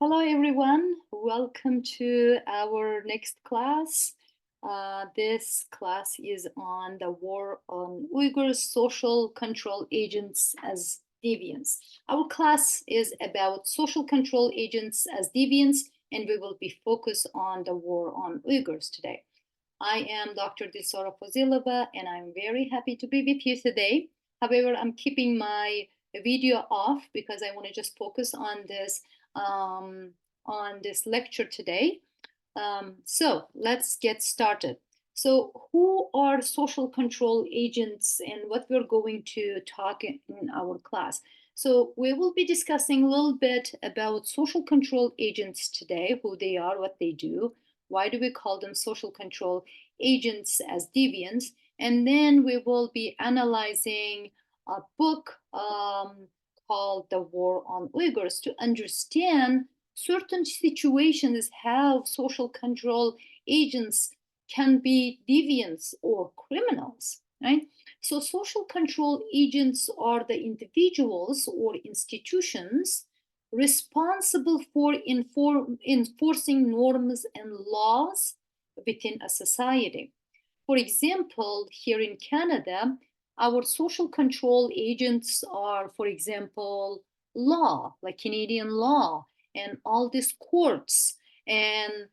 Hello, everyone. Welcome to our next class. This class is on the war on Uyghurs, social control agents as deviants. Our class is about social control agents as deviants, and we will be focused on the war on Uyghurs today. I am Dr. Dilsora Fozilova, and I'm very happy to be with you today. However, I'm keeping my video off because I want to just focus on this lecture today. So let's get started. So who are social control agents and what we're going to talk in our class? So we will be discussing a little bit about social control agents today, who they are, what they do, why do we call them social control agents as deviants, and then we will be analyzing a book called The War on Uyghurs to understand certain situations how social control agents can be deviants or criminals, right? So social control agents are the individuals or institutions responsible for enforcing norms and laws within a society. For example, here in Canada, our social control agents are, for example, law, like Canadian law, and all these courts and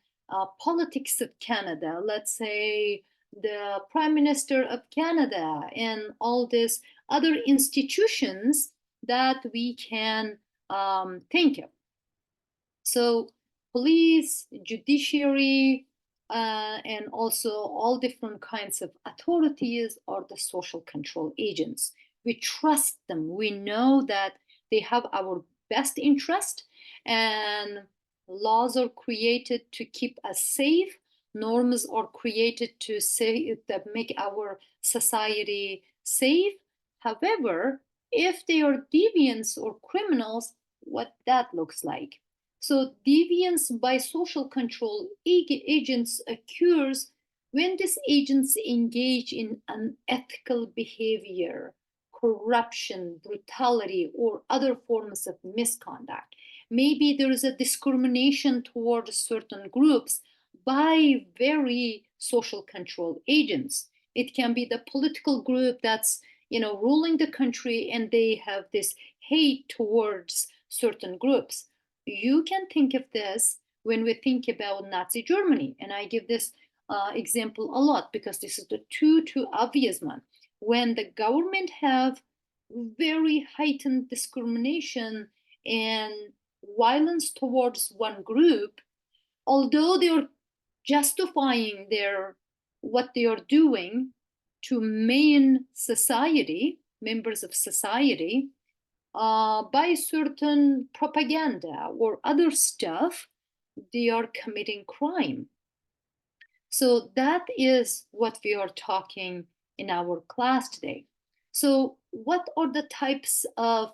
politics of Canada, let's say the Prime Minister of Canada, and all these other institutions that we can think of. So police, judiciary, and also all different kinds of authorities are the social control agents. We trust them. We know that they have our best interest, and laws are created to keep us safe. Norms are created to say that make our society safe. However, if they are deviants or criminals, what that looks like. So deviance by social control agents occurs when these agents engage in unethical behavior, corruption, brutality, or other forms of misconduct. Maybe there is a discrimination towards certain groups by very social control agents. It can be the political group that's ruling the country, and they have this hate towards certain groups. You can think of this when we think about Nazi Germany, and I give this example a lot because this is the too obvious one. When the government have very heightened discrimination and violence towards one group, although they're justifying what they are doing to main society, members of society, by certain propaganda or other stuff, they are committing crime. So that is what we are talking in our class today. So what are the types of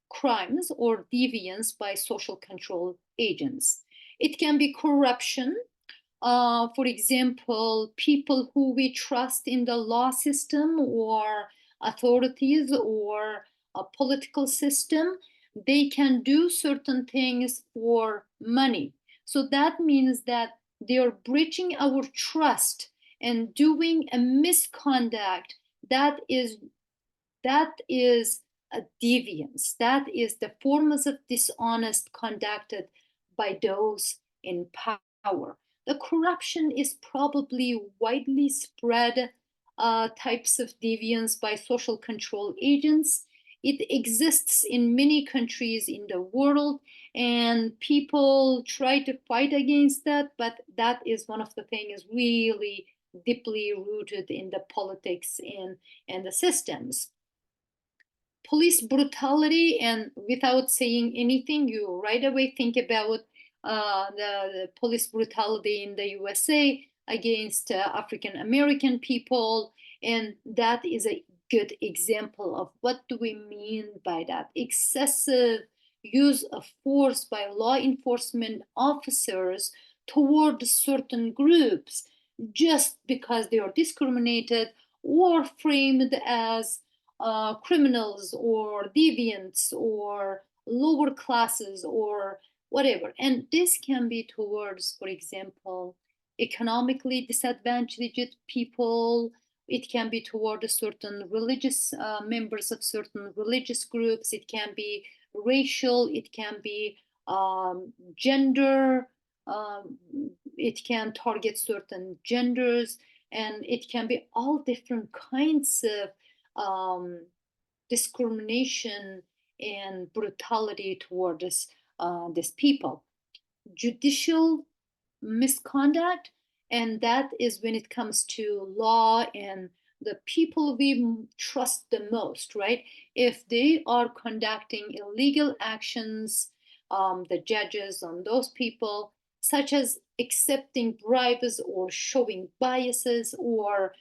crimes or deviance by social control agents? It can be corruption. For example, people who we trust in the law system or authorities or a political system, they can do certain things for money. So that means that they are breaching our trust and doing a misconduct that is a deviance. That is the forms of dishonest conducted by those in power. The corruption is probably widely spread types of deviance by social control agents. It exists in many countries in the world, and people try to fight against that, but that is one of the things really deeply rooted in the politics and the systems. Police brutality, and without saying anything, you right away think about the police brutality in the USA against African American people, and that is a good example of what do we mean by that excessive use of force by law enforcement officers toward certain groups just because they are discriminated or framed as criminals or deviants or lower classes or whatever. And this can be towards, for example, economically disadvantaged people. It can be toward a certain religious members of certain religious groups. It can be racial. It can be gender. Um, it can target certain genders, and it can be all different kinds of discrimination and brutality toward this people. Judicial misconduct, and that is when it comes to law and the people we trust the most, right? If they are conducting illegal actions, the judges on those people, such as accepting bribes or showing biases, or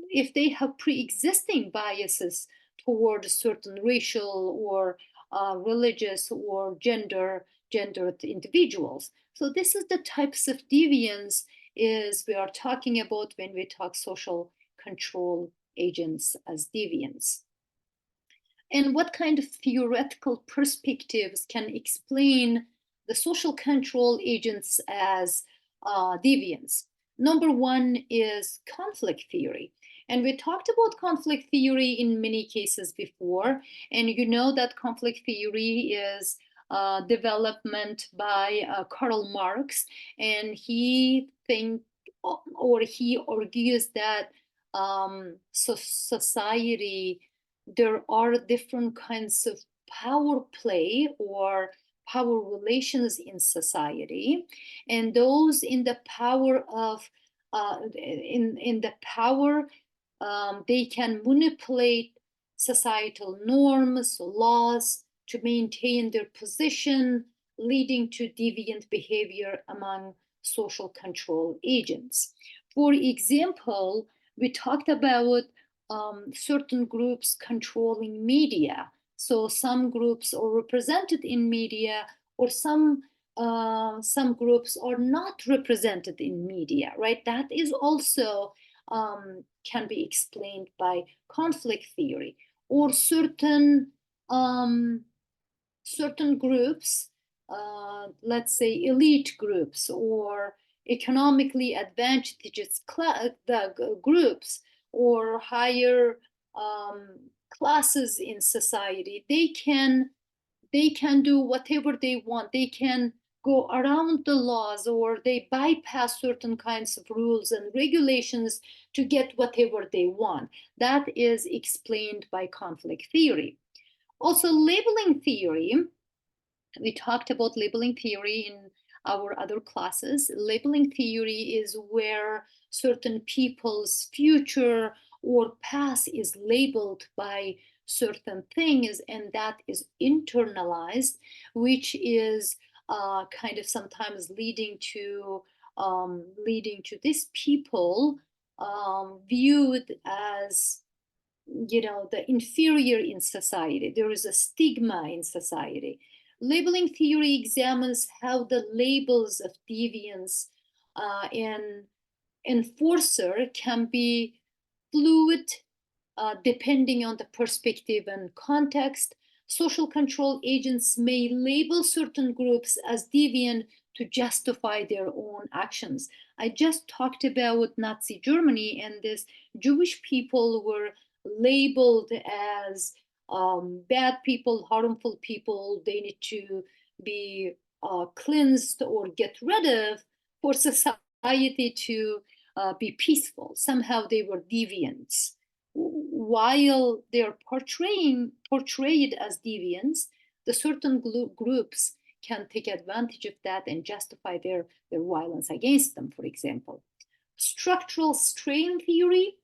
if they have pre-existing biases toward certain racial or religious or gendered individuals. So this is the types of deviance is we are talking about when we talk social control agents as deviants. And what kind of theoretical perspectives can explain the social control agents as deviants? Number one is conflict theory. And we talked about conflict theory in many cases before. And you know that conflict theory is development by Karl Marx. And he argues that society, there are different kinds of power play or power relations in society, and those in the power of in the power, they can manipulate societal norms, laws to maintain their position, leading to deviant behavior among social control agents. For example, we talked about certain groups controlling media. So some groups are represented in media, or some groups are not represented in media, right? That is also can be explained by conflict theory, or certain groups, let's say elite groups or economically advantaged groups or higher classes in society, they can do whatever they want. They can go around the laws, or they bypass certain kinds of rules and regulations to get whatever they want. That is explained by conflict theory. Also, labeling theory. We talked about labeling theory in our other classes. Labeling theory is where certain people's future or past is labeled by certain things, and that is internalized, which is kind of sometimes leading to these people viewed as, you know, the inferior in society. There is a stigma in society. Labeling theory examines how the labels of deviance and enforcer can be fluid depending on the perspective and context. Social control agents may label certain groups as deviant to justify their own actions. I just talked about Nazi Germany, and this Jewish people were labeled as bad people, harmful people. They need to be cleansed or get rid of for society to be peaceful. Somehow they were deviants. While they're portrayed as deviants, the certain groups can take advantage of that and justify their violence against them, for example. Structural strain theory,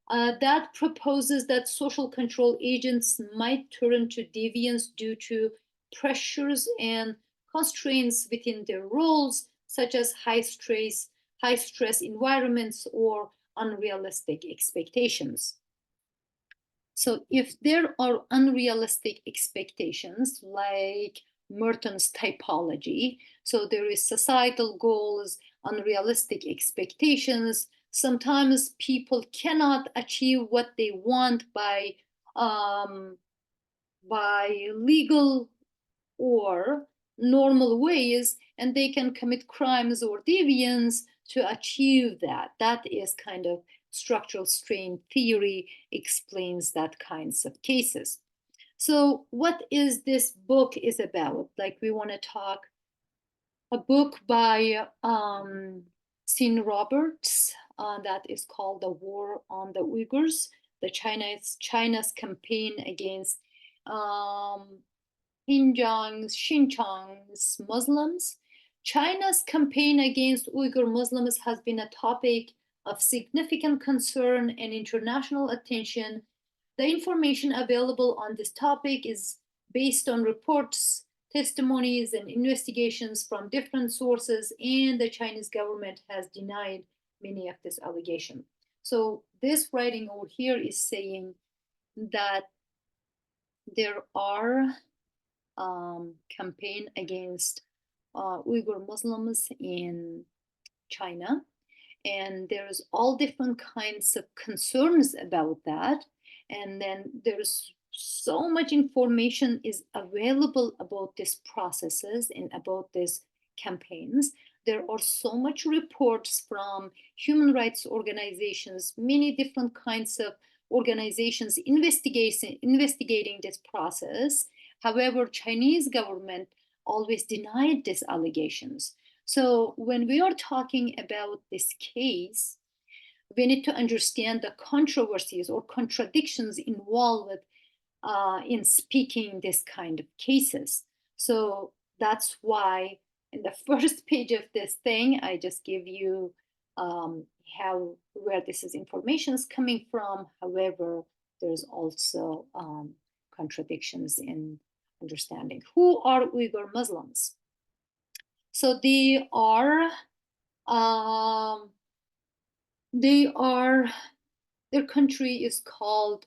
that proposes that social control agents might turn to deviance due to pressures and constraints within their roles, such as high stress environments or unrealistic expectations. So if there are unrealistic expectations, like Merton's typology, so there is societal goals, unrealistic expectations. Sometimes people cannot achieve what they want by legal or normal ways, and they can commit crimes or deviance to achieve that. That is kind of structural strain theory explains that kinds of cases. So what is this book is about? Like, we want to talk a book by Sin Roberts that is called The War on the Uyghurs, China's campaign against Xinjiang's Muslims. China's campaign against Uyghur Muslims has been a topic of significant concern and international attention. The information available on this topic is based on reports, testimonies, and investigations from different sources, and the Chinese government has denied many of these allegations. So this writing over here is saying that there are campaign against Uyghur Muslims in China, and there's all different kinds of concerns about that. And then there's so much information is available about these processes and about these campaigns. There are so much reports from human rights organizations, many different kinds of organizations investigating this process. However, Chinese government always denied these allegations. So when we are talking about this case, we need to understand the controversies or contradictions involved in speaking this kind of cases. So that's why in the first page of this thing, I just give you where this information is coming from. However, there's also contradictions in understanding. Who are Uyghur Muslims? So their country is called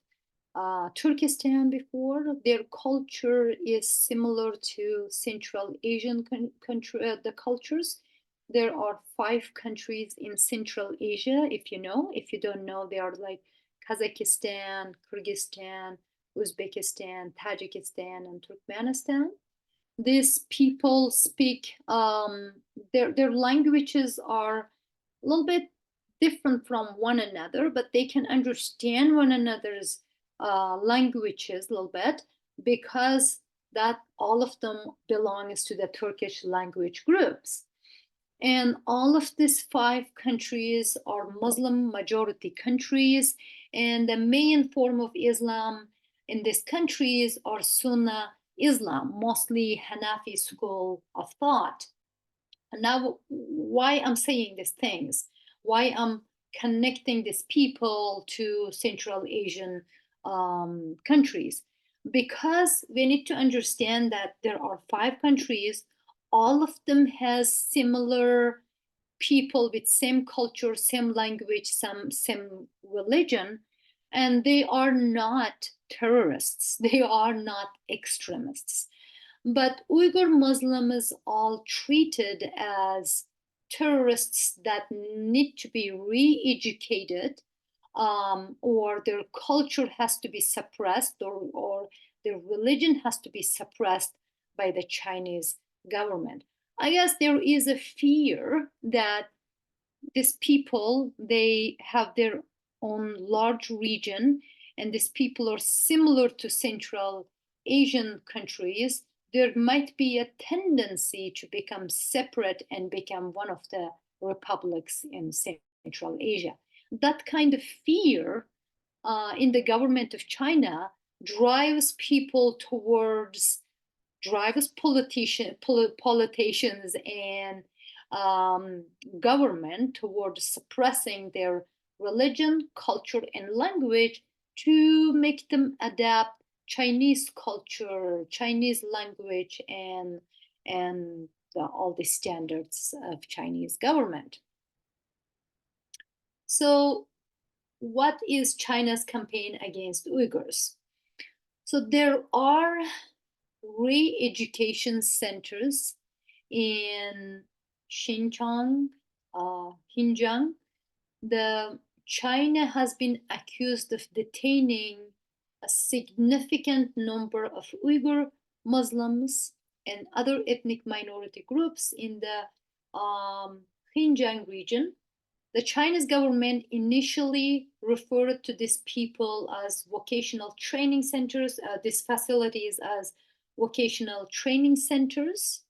Turkestan before. Their culture is similar to Central Asian the cultures. There are 5 countries in Central Asia, if you know. If you don't know, they are like Kazakhstan, Kyrgyzstan, Uzbekistan, Tajikistan, and Turkmenistan. These people speak, their languages are a little bit different from one another, but they can understand one another's languages a little bit, because that all of them belongs to the Turkish language groups. And all of these 5 countries are Muslim majority countries, and the main form of Islam in these countries are Sunnah Islam, mostly Hanafi school of thought. And now, why I'm saying these things, why I'm connecting these people to Central Asian countries, because we need to understand that there are 5 countries, all of them has similar people with same culture, same language, same religion, and they are not terrorists, they are not extremists. But Uyghur Muslims all treated as terrorists that need to be re-educated, or their culture has to be suppressed, or their religion has to be suppressed by the Chinese government. I guess there is a fear that these people, they have their own large region, and these people are similar to Central Asian countries. There might be a tendency to become separate and become one of the republics in Central Asia. That kind of fear in the government of China drives people towards, drives politicians and government towards suppressing their religion, culture, and language to make them adapt Chinese culture, Chinese language, and all the standards of Chinese government. So what is China's campaign against Uyghurs? So there are re-education centers in Xinjiang. China has been accused of detaining a significant number of Uyghur Muslims and other ethnic minority groups in the Xinjiang region. The Chinese government initially referred to these people as vocational training centers, these facilities as vocational training centers,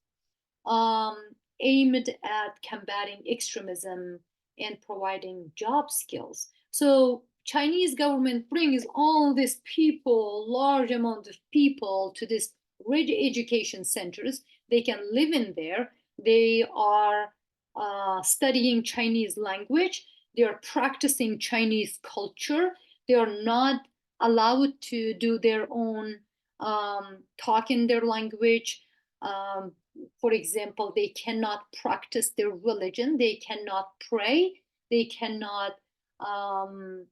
um, aimed at combating extremism and providing job skills. So Chinese government brings all these people, large amount of people, to these rich education centers. They can live in there. They are studying Chinese language. They are practicing Chinese culture. They are not allowed to do their own talk in their language. Um, for example, they cannot practice their religion. They cannot pray. They cannot um,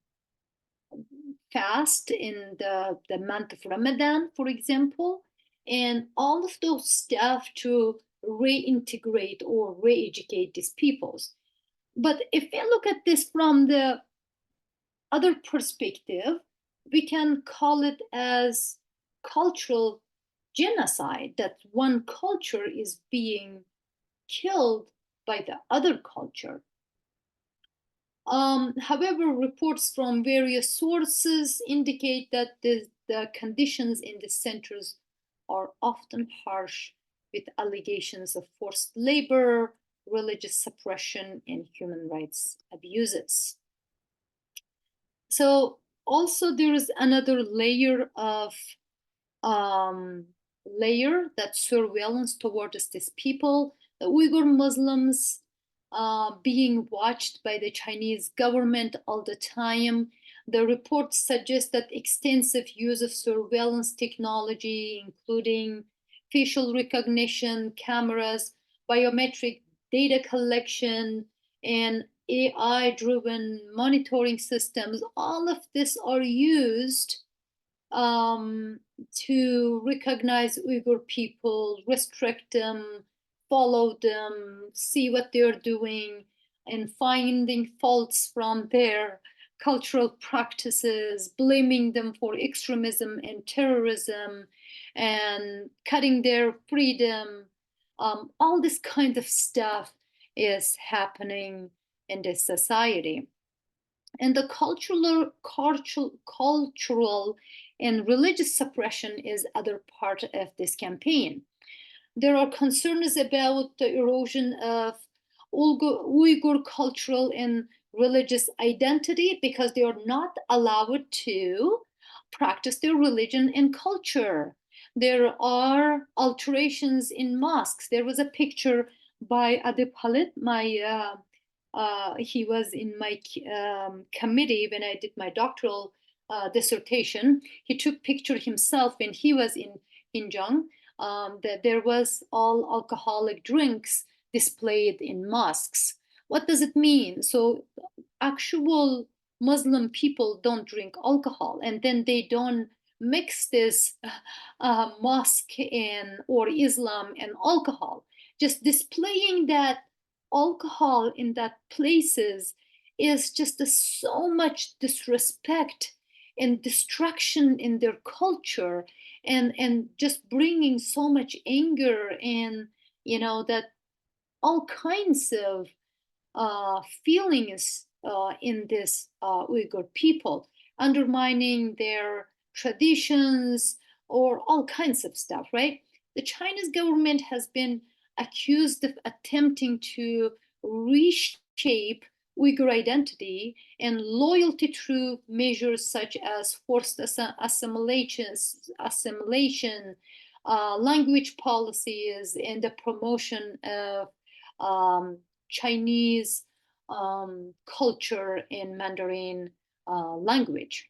fast in the month of Ramadan, for example, and all of those stuff to reintegrate or re-educate these peoples. But if we look at this from the other perspective, we can call it as cultural genocide, that one culture is being killed by the other culture. However, reports from various sources indicate that the conditions in the centers are often harsh, with allegations of forced labor, religious suppression, and human rights abuses. So also there is another layer of that surveillance towards these people, the Uyghur Muslims being watched by the Chinese government all the time. The reports suggest that extensive use of surveillance technology, including facial recognition, cameras, biometric data collection, and AI-driven monitoring systems, all of this are used to recognize Uyghur people, restrict them, follow them, see what they're doing, and finding faults from their cultural practices, blaming them for extremism and terrorism, and cutting their freedom. All this kind of stuff is happening in this society. And the cultural and religious suppression is other part of this campaign. There are concerns about the erosion of Uyghur cultural and religious identity because they are not allowed to practice their religion and culture. There are alterations in mosques. There was a picture by Adib Khalid, he was in my committee when I did my doctoral dissertation. He took picture himself when he was in Xinjiang. That there was all alcoholic drinks displayed in mosques. What does it mean? So actual Muslim people don't drink alcohol, and then they don't mix this mosque and or Islam and alcohol. Just displaying that alcohol in that places is just so much disrespect and destruction in their culture, and just bringing so much anger, and that all kinds of feelings in this Uyghur people, undermining their traditions or all kinds of stuff, right? The Chinese government has been accused of attempting to reshape Uyghur identity and loyalty through measures such as forced assimilation, language policies, and the promotion of Chinese culture in Mandarin language.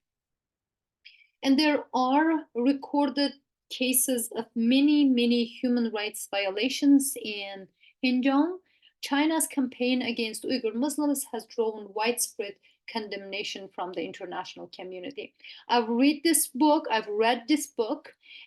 And there are recorded cases of many human rights violations in Xinjiang. China's campaign against Uyghur Muslims has drawn widespread condemnation from the international community. I've read this book,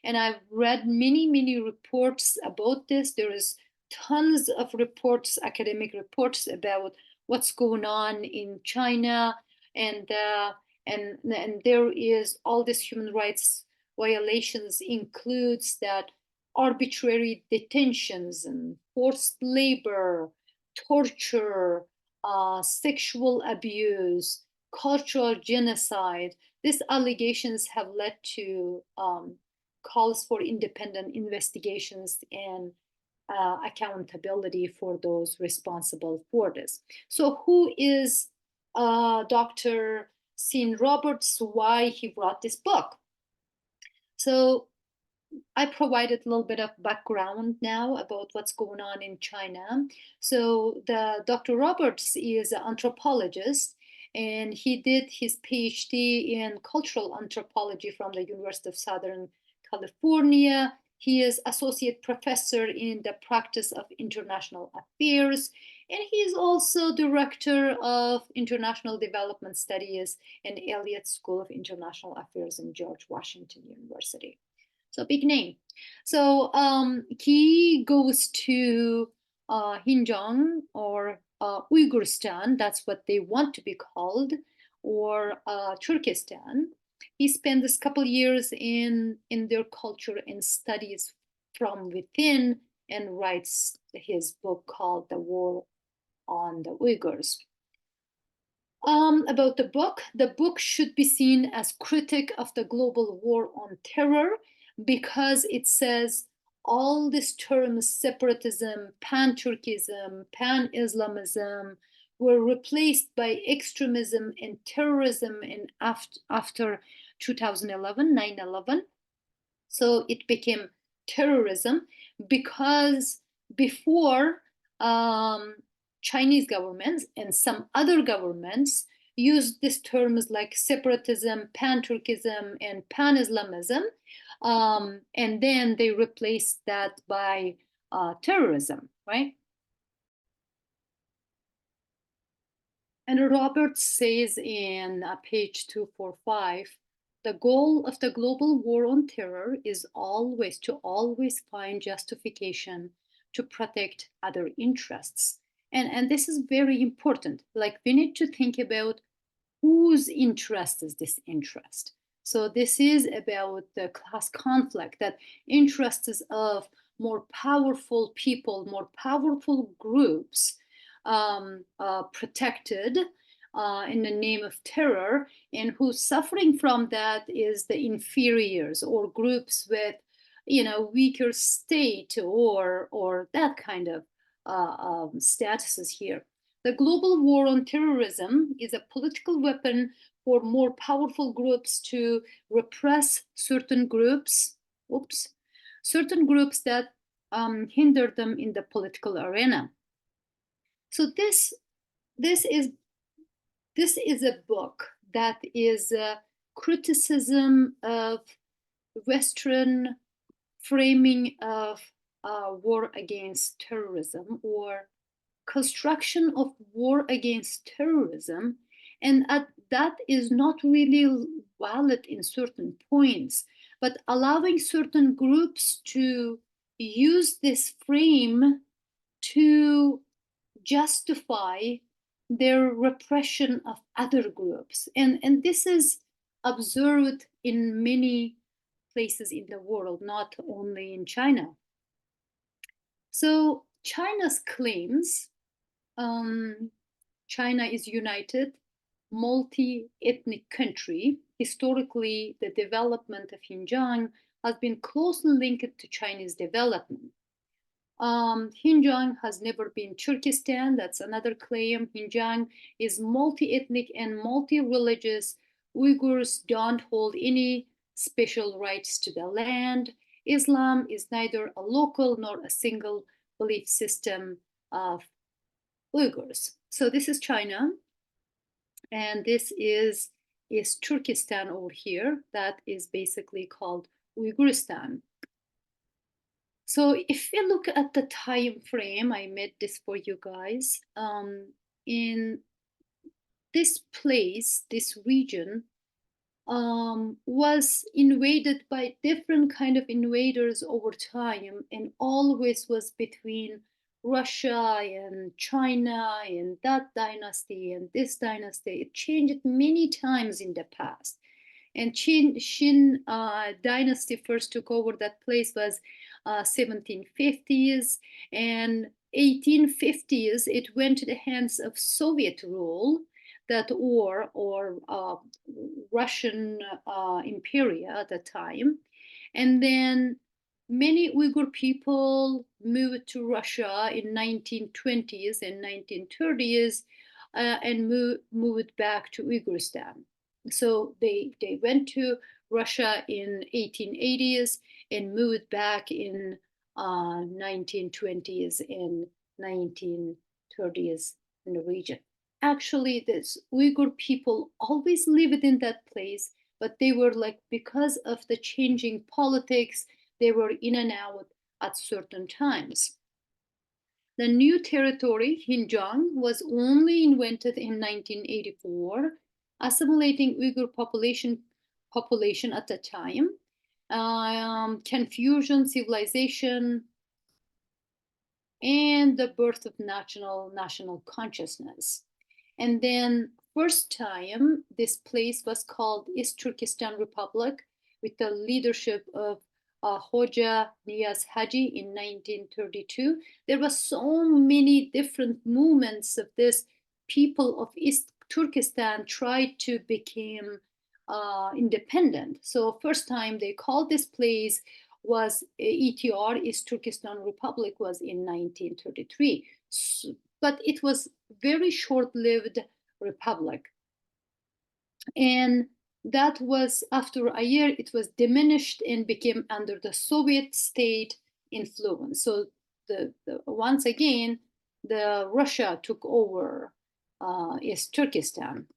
and I've read many reports about this. There is tons of reports, academic reports about what's going on in China, and there is all this human rights violations includes that arbitrary detentions and forced labor, torture, sexual abuse, cultural genocide. These allegations have led to calls for independent investigations and accountability for those responsible for this. So, who is Dr. Sean Roberts? Why he wrote this book? So, I provided a little bit of background now about what's going on in China. So the Dr. Roberts is an anthropologist, and he did his PhD in cultural anthropology from the University of Southern California. He is associate professor in the practice of international affairs, and he is also director of international development studies in Elliott School of International Affairs in George Washington University. So big name. So he goes to Xinjiang or Uyghurstan, that's what they want to be called, or Turkestan. He spent this couple years in their culture and studies from within, and writes his book called The War on the Uyghurs. About the book should be seen as critic of the global war on terror, because it says all these terms, separatism, pan-Turkism, pan-Islamism, were replaced by extremism and terrorism after 2011, 9/11. So it became terrorism because before Chinese governments and some other governments used these terms like separatism, pan-Turkism, and pan-Islamism, and then they replaced that by terrorism, right? And Roberts says in page 245, the goal of the global war on terror is always to find justification to protect other interests. And this is very important. Like, we need to think about whose interest is this interest. So this is about the class conflict, that interests of more powerful people, more powerful groups protected in the name of terror, and who's suffering from that is the inferiors or groups with, weaker state or that kind of statuses here. The global war on terrorism is a political weapon for more powerful groups to repress certain groups, certain groups that hinder them in the political arena. So this is a book that is a criticism of Western framing of war against terrorism, or construction of war against terrorism, and that is not really valid in certain points, but allowing certain groups to use this frame to justify their repression of other groups. And this is observed in many places in the world, not only in China. So China's claims, China is united, multi-ethnic country. Historically, the development of Xinjiang has been closely linked to Chinese development. Xinjiang has never been Turkestan. That's another claim. Xinjiang is multi-ethnic and multi-religious. Uyghurs don't hold any special rights to the land. Islam is neither a local nor a single belief system of Uyghurs. So this is China, and this is Turkestan over here. That is basically called Uyghuristan. So if we look at the time frame, I made this for you guys. In this place, this region was invaded by different kind of invaders over time, and always was between Russia and China and that dynasty and this dynasty. It changed many times in the past. And Qin dynasty first took over that place was 1750s, and 1850s it went to the hands of Soviet rule, that or Russian Imperia at the time. And then many Uyghur people moved to Russia in 1920s and 1930s and moved back to Uyghurstan. So they went to Russia in 1880s and moved back in 1920s and 1930s in the region. Actually, this Uyghur people always lived in that place, but they were like, because of the changing politics, they were in and out at certain times. The new territory, Xinjiang, was only invented in 1984, assimilating Uyghur population at the time. Confucian civilization, and the birth of national consciousness. And then first time this place was called East Turkestan Republic with the leadership of Hoja Niyaz Haji in 1932. There were so many different movements of this. People of East Turkestan tried to become independent. So first time they called this place was ETR, East Turkestan Republic, was in 1933. But it was very short-lived republic. And that was, after a year, it was diminished and became under the Soviet state influence. So once again, the Russia took over East Turkestan.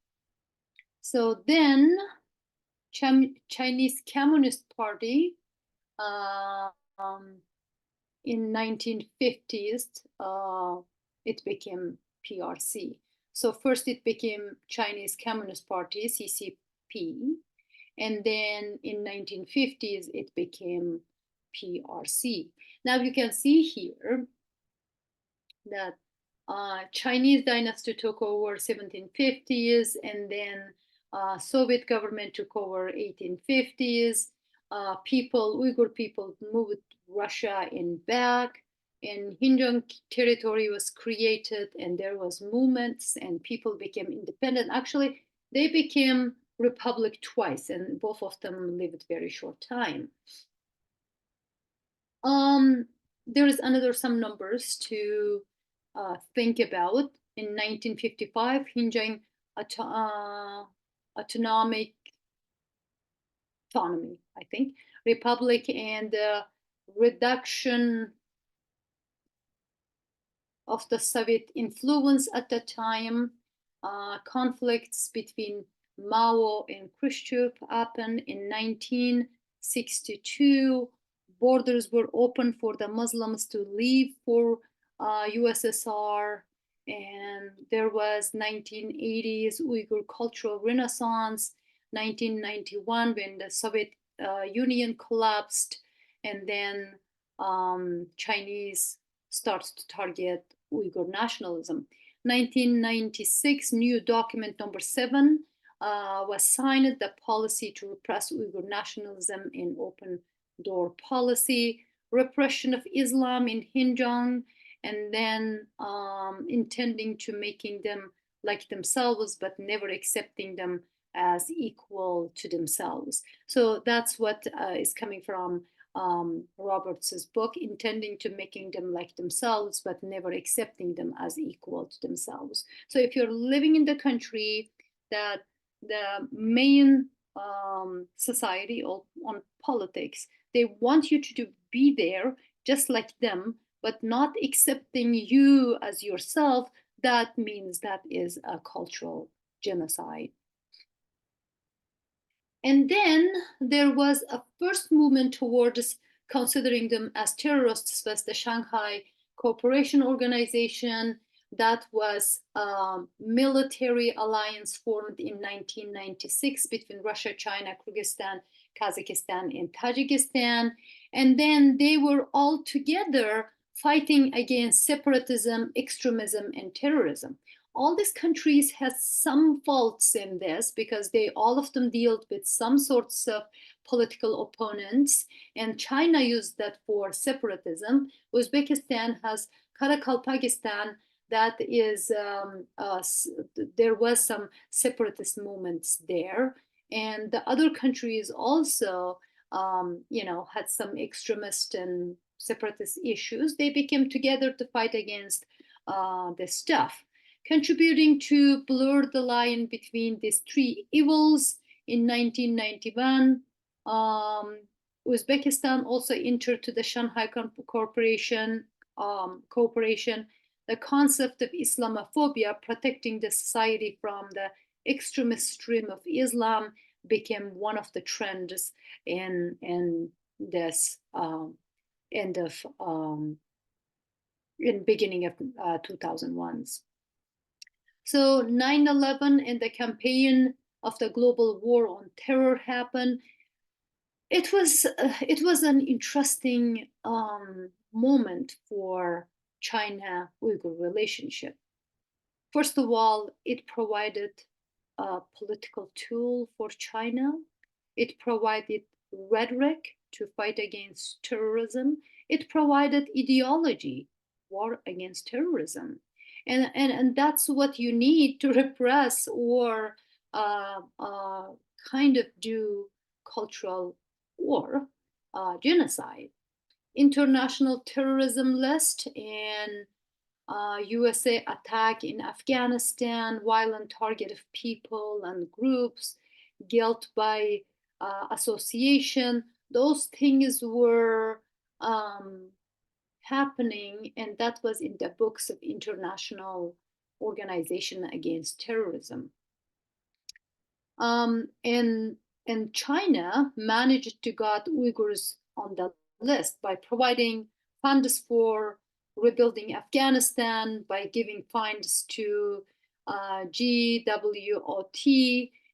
So then Chinese Communist Party in 1950s, it became PRC. So first it became Chinese Communist Party, CCP, and then in 1950s it became PRC. Now you can see here that Chinese dynasty took over 1750s, and then Soviet government took over 1850s. Uyghur people moved Russia and back, and Xinjiang territory was created, and there was movements, and people became independent. Actually, they became republic twice, and both of them lived very short time. There is some numbers to think about. In 1955, Xinjiang autonomy, I think, republic, and reduction of the Soviet influence at the time. Conflicts between Mao and Khrushchev happened in 1962. Borders were open for the Muslims to leave for USSR, and there was 1980s Uyghur cultural renaissance, 1991 when the Soviet Union collapsed, and then Chinese starts to target Uyghur nationalism. 1996, new document number 7 was signed, the policy to repress Uyghur nationalism in open door policy, repression of Islam in Xinjiang, and then intending to making them like themselves, but never accepting them as equal to themselves. So that's what is coming from Roberts' book, intending to making them like themselves, but never accepting them as equal to themselves. So if you're living in the country that the main society on politics, they want you to be there just like them, but not accepting you as yourself, that means that is a cultural genocide. And then there was a first movement towards considering them as terrorists, was the Shanghai Cooperation Organization. That was a military alliance formed in 1996 between Russia, China, Kyrgyzstan, Kazakhstan, and Tajikistan. And then they were all together fighting against separatism, extremism, and terrorism. all these countries has some faults in this because they all of them dealt with some sorts of political opponents, and China used that for separatism. Uzbekistan has Karakalpakstan, that is there was some separatist movements there, and the other countries also had some extremist and separatist issues. They became together to fight against this stuff, contributing to blur the line between these three evils. In 1991, Uzbekistan also entered to the Shanghai Cooperation, the concept of Islamophobia, protecting the society from the extremist stream of Islam, became one of the trends in this end of in beginning of 2001s. So 9/11 and the campaign of the global war on terror happened. It was an interesting moment for China-Uyghur relationship. First of all, it provided a political tool for China. It provided rhetoric to fight against terrorism. It provided ideology, war against terrorism. And that's what you need to repress or kind of do cultural war, genocide. International terrorism list and USA attack in Afghanistan, violent target of people and groups, guilt by association. Those things were happening, and that was in the books of International Organization Against Terrorism. And China managed to get Uyghurs on the list by providing funds for rebuilding Afghanistan, by giving funds to GWOT.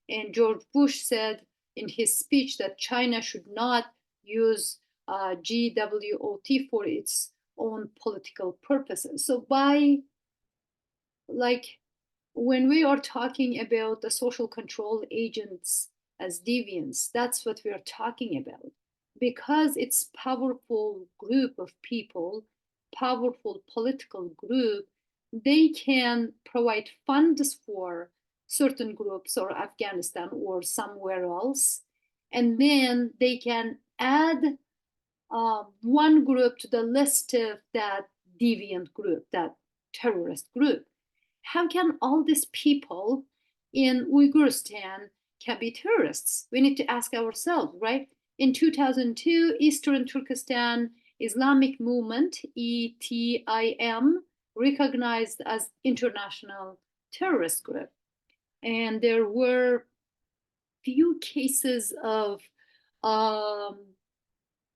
And George Bush said in his speech that China should not use GWOT for its own political purposes. So when we are talking about the social control agents as deviants, that's what we are talking about. Because it's powerful group of people, powerful political group, they can provide funds for certain groups or Afghanistan or somewhere else, and then they can add one group to the list of that deviant group, that terrorist group. How can all these people in Uyghurstan can be terrorists? We need to ask ourselves, right? In 2002, Eastern Turkestan Islamic Movement, ETIM, recognized as international terrorist group. And there were few cases of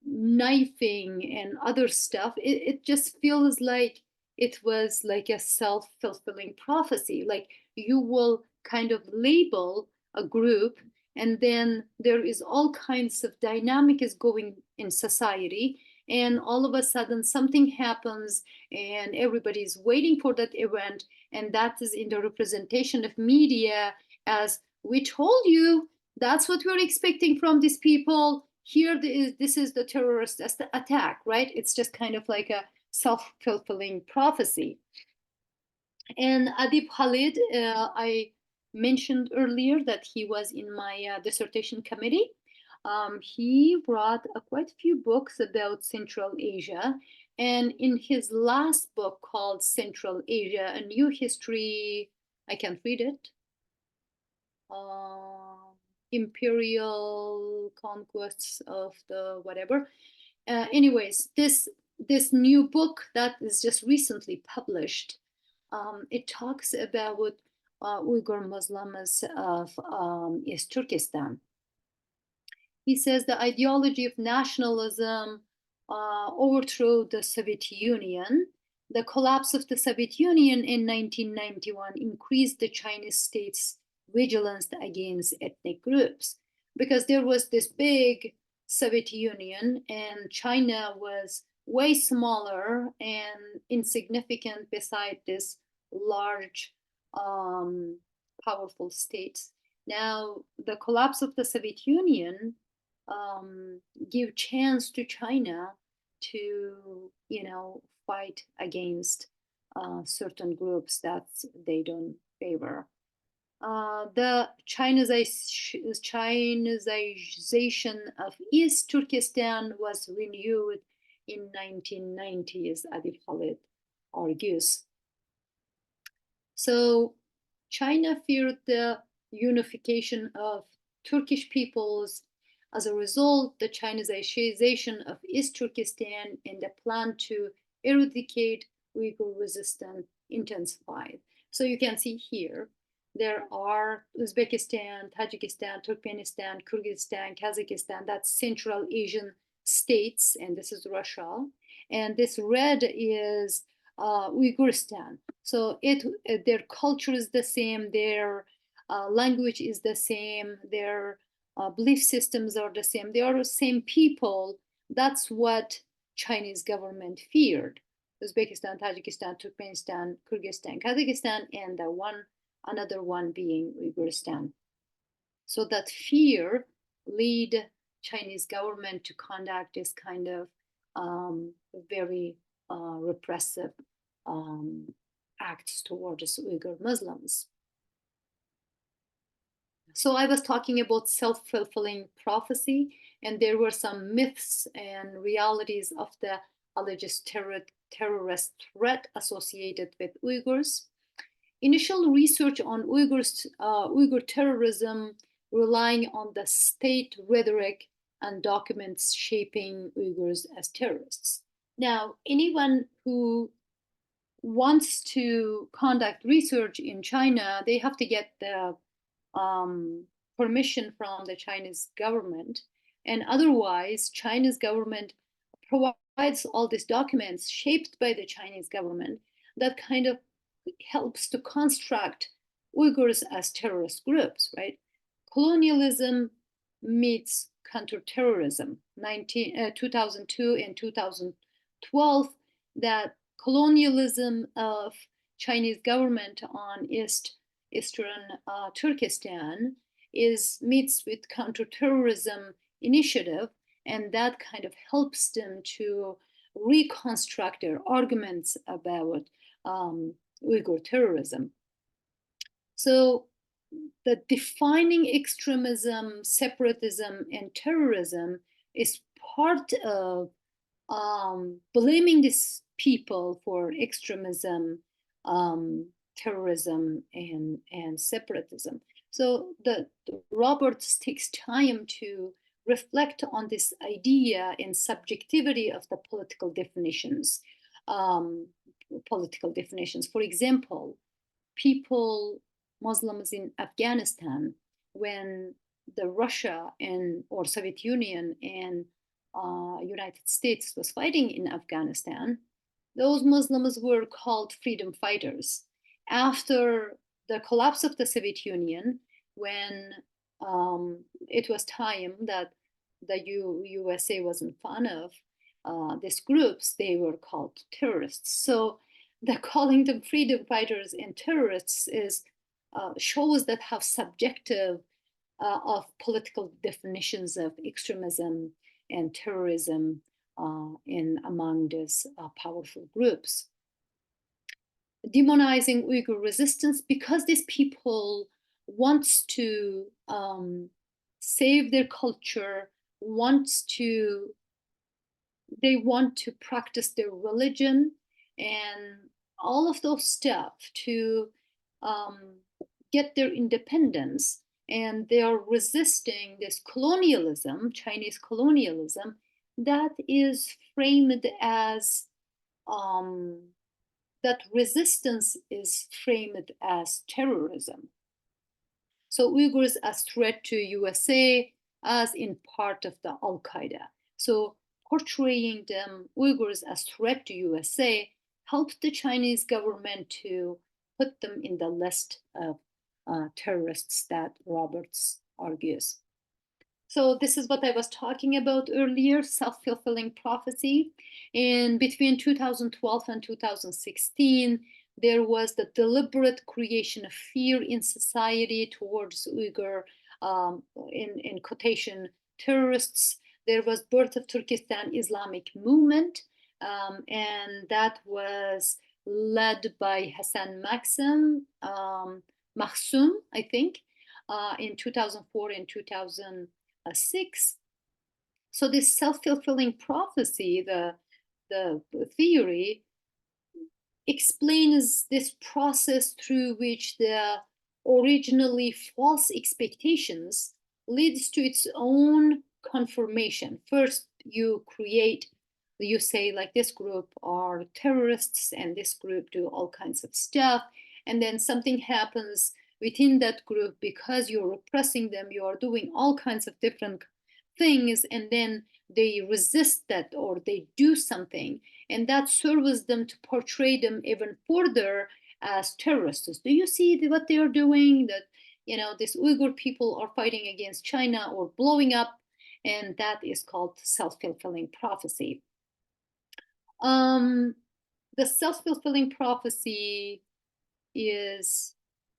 knifing and other stuff. It just feels like it was like a self-fulfilling prophecy. Like you will kind of label a group, and then there is all kinds of dynamic is going in society, and all of a sudden something happens and everybody's waiting for that event, and that is in the representation of media as we told you, that's what we're expecting from these people. Here, this is the terrorist attack, right? It's just kind of like a self-fulfilling prophecy. And Adib Khalid, I mentioned earlier that he was in my dissertation committee. He brought quite a few books about Central Asia. And in his last book called Central Asia, A New History, I can't read it. Imperial conquests of the whatever. Anyways, this new book that is just recently published, it talks about Uyghur Muslims of East Turkestan. He says the ideology of nationalism overthrew the Soviet Union. The collapse of the Soviet Union in 1991 increased the Chinese state's vigilance against ethnic groups, because there was this big Soviet Union and China was way smaller and insignificant beside this large powerful states. Now, the collapse of the Soviet Union give chance to China to, fight against certain groups that they don't favor. The Chinization of East Turkestan was renewed in 1990s, Adil Khalid argues. So China feared the unification of Turkish peoples. As a result, the Chinization of East Turkestan and the plan to eradicate Uyghur resistance intensified. So you can see here, there are Uzbekistan, Tajikistan, Turkmenistan, Kyrgyzstan, Kazakhstan, that's Central Asian states, and this is Russia. And this red is Uyghuristan. So their culture is the same, their language is the same, their belief systems are the same. They are the same people. That's what Chinese government feared. Uzbekistan, Tajikistan, Turkmenistan, Kyrgyzstan, Kazakhstan, and another one being Uyghuristan. So that fear lead Chinese government to conduct this kind of very repressive acts towards Uyghur Muslims. So I was talking about self-fulfilling prophecy, and there were some myths and realities of the alleged terrorist threat associated with Uyghurs. Initial research on Uyghur terrorism relying on the state rhetoric and documents shaping Uyghurs as terrorists. Now, anyone who wants to conduct research in China, they have to get the permission from the Chinese government. And otherwise, Chinese government provides all these documents shaped by the Chinese government that kind of helps to construct Uyghurs as terrorist groups, right? Colonialism meets counterterrorism. 2002 and 2012, that colonialism of Chinese government on Eastern Turkestan meets with counterterrorism initiative, and that kind of helps them to reconstruct their arguments about Uyghur terrorism. So the defining extremism, separatism, and terrorism is part of blaming these people for extremism, terrorism, and separatism. So the Roberts takes time to reflect on this idea and subjectivity of the political definitions. For example, Muslims in Afghanistan, when the Russia or Soviet Union and United States was fighting in Afghanistan, those Muslims were called freedom fighters. After the collapse of the Soviet Union, when it was time that the USA wasn't fond of these groups, they were called terrorists. So the calling them freedom fighters and terrorists shows that how subjective of political definitions of extremism and terrorism among these powerful groups. Demonizing Uyghur resistance, because these people wants to save their culture, they want to practice their religion and all of those stuff to get their independence, and they are resisting this colonialism, Chinese colonialism, that is framed as that resistance is framed as terrorism. So Uyghurs as threat to USA as in part of the Al-Qaeda. So portraying them Uyghurs as threat to USA helped the Chinese government to put them in the list of terrorists that Roberts argues. So this is what I was talking about earlier, self-fulfilling prophecy. And between 2012 and 2016, There was the deliberate creation of fear in society towards Uyghur, in quotation, terrorists. There was birth of Turkestan Islamic movement, and that was led by Hassan Makhzum, I think, in 2004 and 2006. So this self-fulfilling prophecy, the theory, explains this process through which the originally false expectations leads to its own confirmation. First, you say like this group are terrorists and this group do all kinds of stuff, and then something happens within that group because you're repressing them, you are doing all kinds of different things, and then they resist that or they do something, and that serves them to portray them even further as terrorists. Do you see what they are doing? That these Uyghur people are fighting against China or blowing up, and that is called self-fulfilling prophecy. The self-fulfilling prophecy is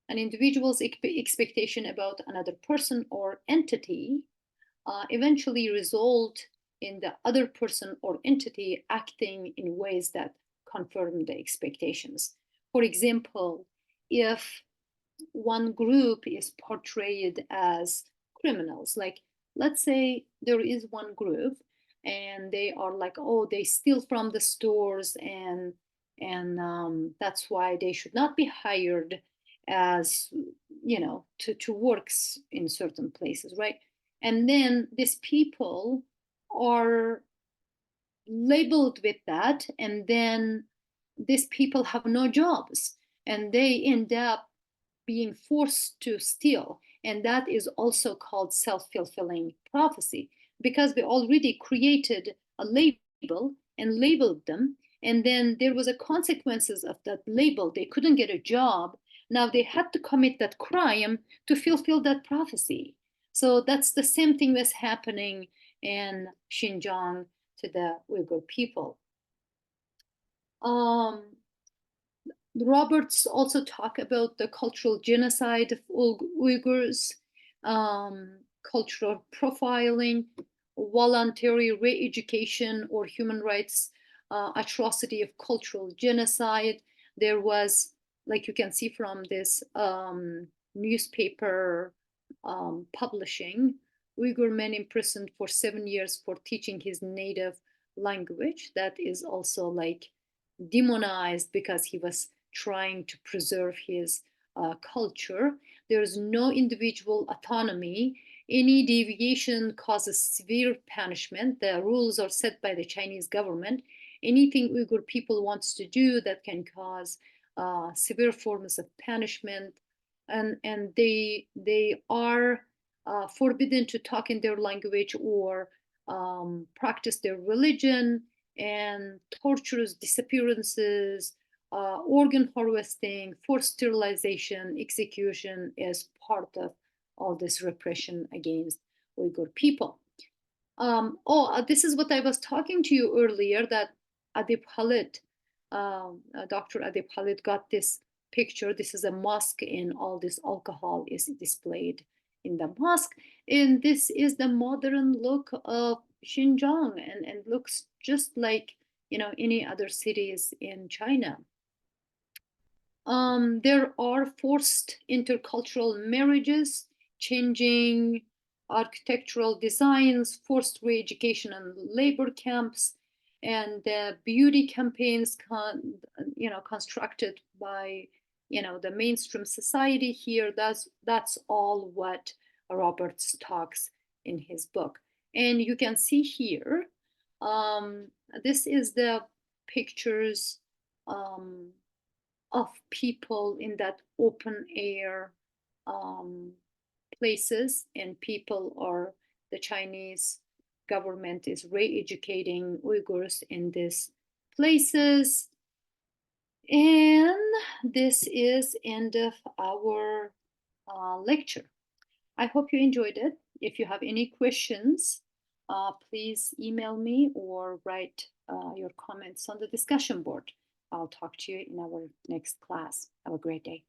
an individual's expectation about another person or entity eventually result in the other person or entity acting in ways that confirm the expectations. For example, if one group is portrayed as criminals, like let's say there is one group and they are like, oh, they steal from the stores, and that's why they should not be hired as to works in certain places, right? And then these people are labeled with that, and then these people have no jobs and they end up being forced to steal, and that is also called self-fulfilling prophecy, because we already created a label and labeled them, and then there was a consequences of that label. They couldn't get a job, now they had to commit that crime to fulfill that prophecy. So that's the same thing that's happening in Xinjiang to the Uyghur people. Roberts also talk about the cultural genocide of Uyghurs, cultural profiling, voluntary re-education, or human rights atrocity of cultural genocide. There was, like you can see from this newspaper publishing, Uyghur man imprisoned for 7 years for teaching his native language. That is also like demonized because he was trying to preserve his culture. There's no individual autonomy. Any deviation causes severe punishment. The rules are set by the Chinese government. Anything Uyghur people wants to do that can cause severe forms of punishment, and they are forbidden to talk in their language or practice their religion, and tortures, disappearances, organ harvesting, forced sterilization, execution is part of all this repression against Uyghur people. This is what I was talking to you earlier, that Adib Khalid, Dr. Adib Khalid got this picture. This is a mosque, and all this alcohol is displayed in the mosque. And this is the modern look of Xinjiang, and looks just like any other cities in China. There are forced intercultural marriages, changing architectural designs, forced re-education and labor camps, and beauty campaigns constructed by the mainstream society here. That's all what Roberts talks in his book. And you can see here, this is the pictures of people in that open air places, and people are, the Chinese government is re-educating Uyghurs in these places. And this is end of our lecture. I hope you enjoyed it. If you have any questions, please email me or write your comments on the discussion board. I'll talk to you in our next class. Have a great day.